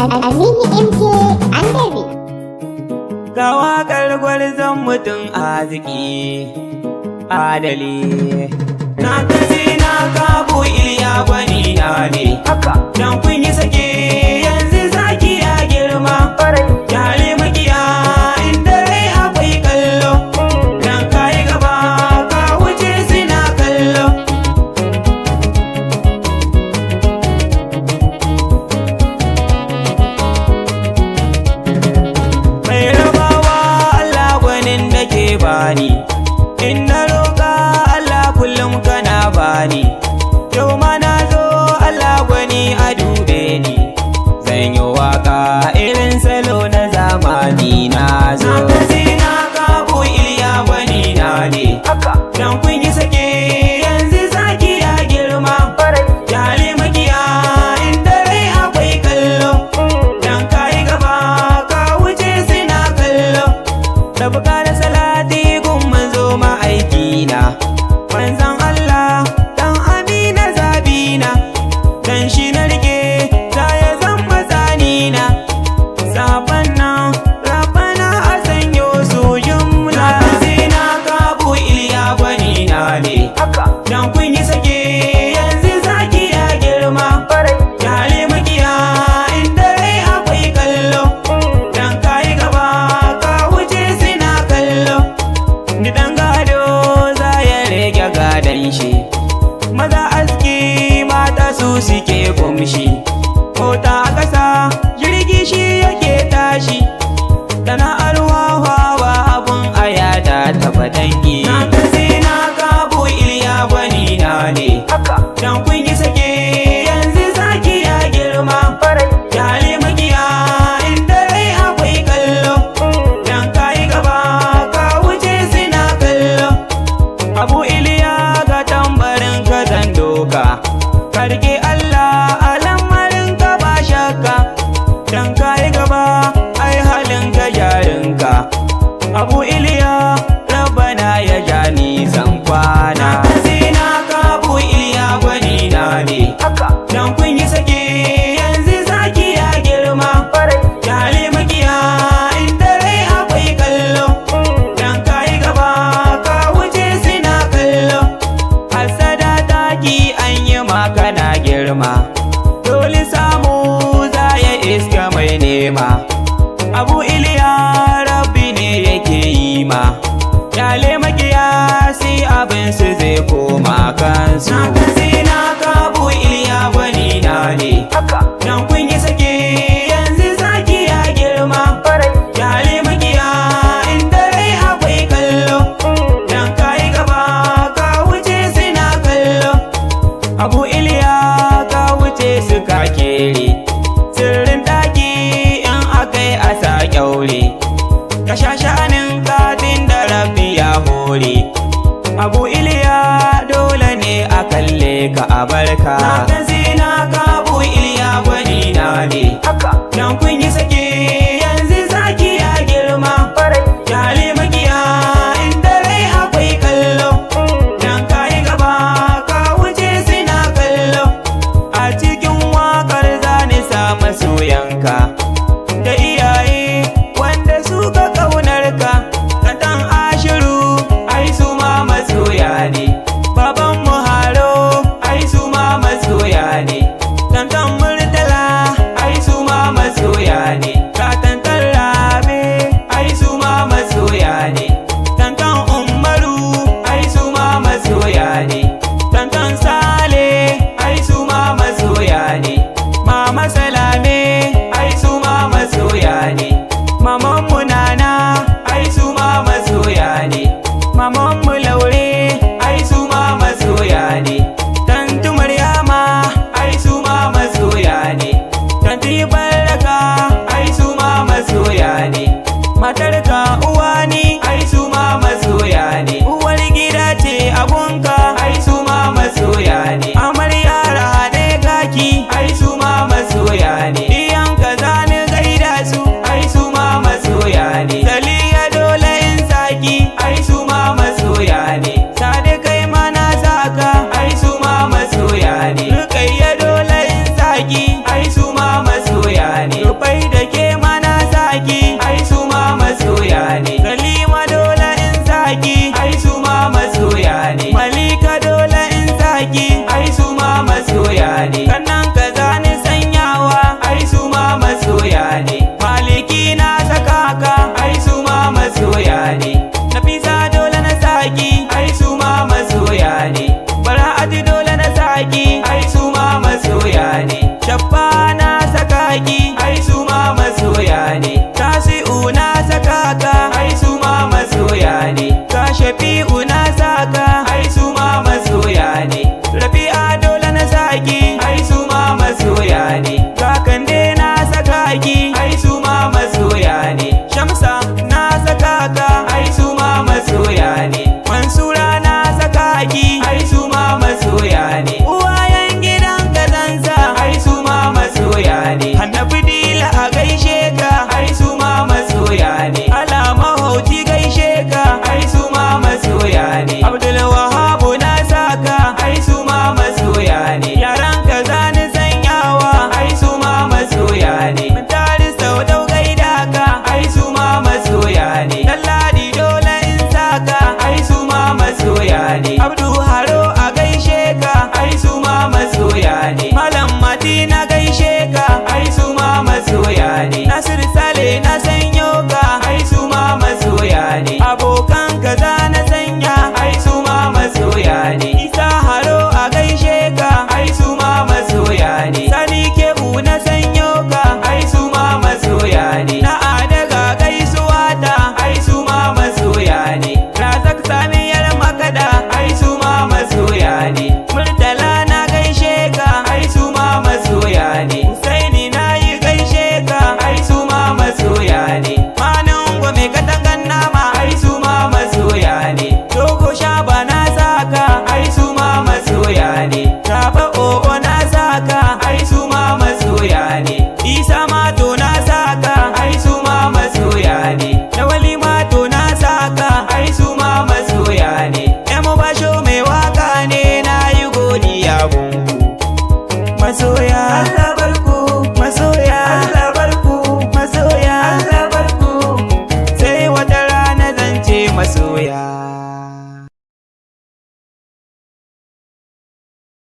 Aminu MK Andari. Ga waƙar gwarzon mutum arziki adali. Na kasi na kabu Iliya gwani na ne. Dan kun yi sake yanzu zaki ya girma. Yare makiya inda rai akwai kallo. Dan kayi gaba ka wuce suna kallo. Mai rabawa Allah gwanin da ke bani. In na roƙa Allah kullum kana bani. Yau ma na zo Allah gwani a dube ni. Zan yi waƙa irin salo na zamani na zo. Na kasi na kabu Iliya gwani na ne. Dan kun yi sake yanzu zaki ya girma. Yare makiya inda rai akwai kallo. Dan kayi gaba ka wuce suna kallo. Da buƙatar salati gun manzo ma'aikina. Manzan Allah dan Amina zabina. Dan shi na rike ta ya zama tsanina. Sabon nan rabana a sanyo su jumla. Na kasi na kabu Iliya gwani na ne. Dan kun yi sake yanzu zaki ya girma. Yare makiya inda rai akwai kallo. Dan kayi gaba ka wuce suna kallo. Ni dan gado za ya rage gadon shi. Maza aski mata su suke kumshi. Mota a ƙasa jirgi shi yake tashi. Tana arwawa ba abun ayata taba dangi. Na kasi na kabu Iliya gwani na ne. Dan kun yi sake yanzu zaki ya girma. Yare makiya inda rai akwai kallo. Dan kayi gaba ka wuce suna kallo. Abu Iliya ga tambarin ka zan doka. Karke Allah a lamarin ka ba shakka. Dan kayi gaba ai halin ka jarinka. Abu Iliya Rabbana ya ja nisan kwana. Na kasi na kabu Iliya gwani na ne. Dan kun yi sake yanzu zaki ya girma. Yare makiya inda rai akwai kallo. Dan kayi gaba ka wuce suna kallo. Hasada taki an yi maka na girma. Dole samu za ya iska mai nema. Abu Iliya Rabbi ne yake yi ma. Yale makiya sai abin su zai koma kansu. Na kasi na kabu Iliya gwani na ne. Dan kun yi sake yanzu zaki ya girma. Yale makiya inda rai akwai kallo. Dan kayi gaba ka wuce suna kallo. Abu Iliya ka wuce suka kere. Sirrin ɗaki in akai a sa kyaure. Ka sha sha'anin katin da Rabbi ya hore. Abu Iliya dole ne a kalle ka a barka. Na kasi na kabu Iliya gwani na ne. Dan kun yi sake yanzu zaki ya girma. Yare makiya inda rai akwai kallo. Dan kayi gaba ka wuce suna kallo. A cikin waƙar zani sa masoyanka. Da iyaye wanda suka ƙaunar ka. Katan Ashiru ai su ma masoya ne. Baban Muharo ai su ma masoya ne. Tantan Murtala ai su ma masoya ne. Katantar Rabe ai su ma masoya ne. Tantan Umaru ai su ma masoya ne. Tantan Sale ai su ma masoya ne. Mama Salame ai su bai da ke mana saki ai su ma masoya ne. Salima dole in saki ai su ma masoya ne. Malika dole in saki ai su ma masoya ne. Kannan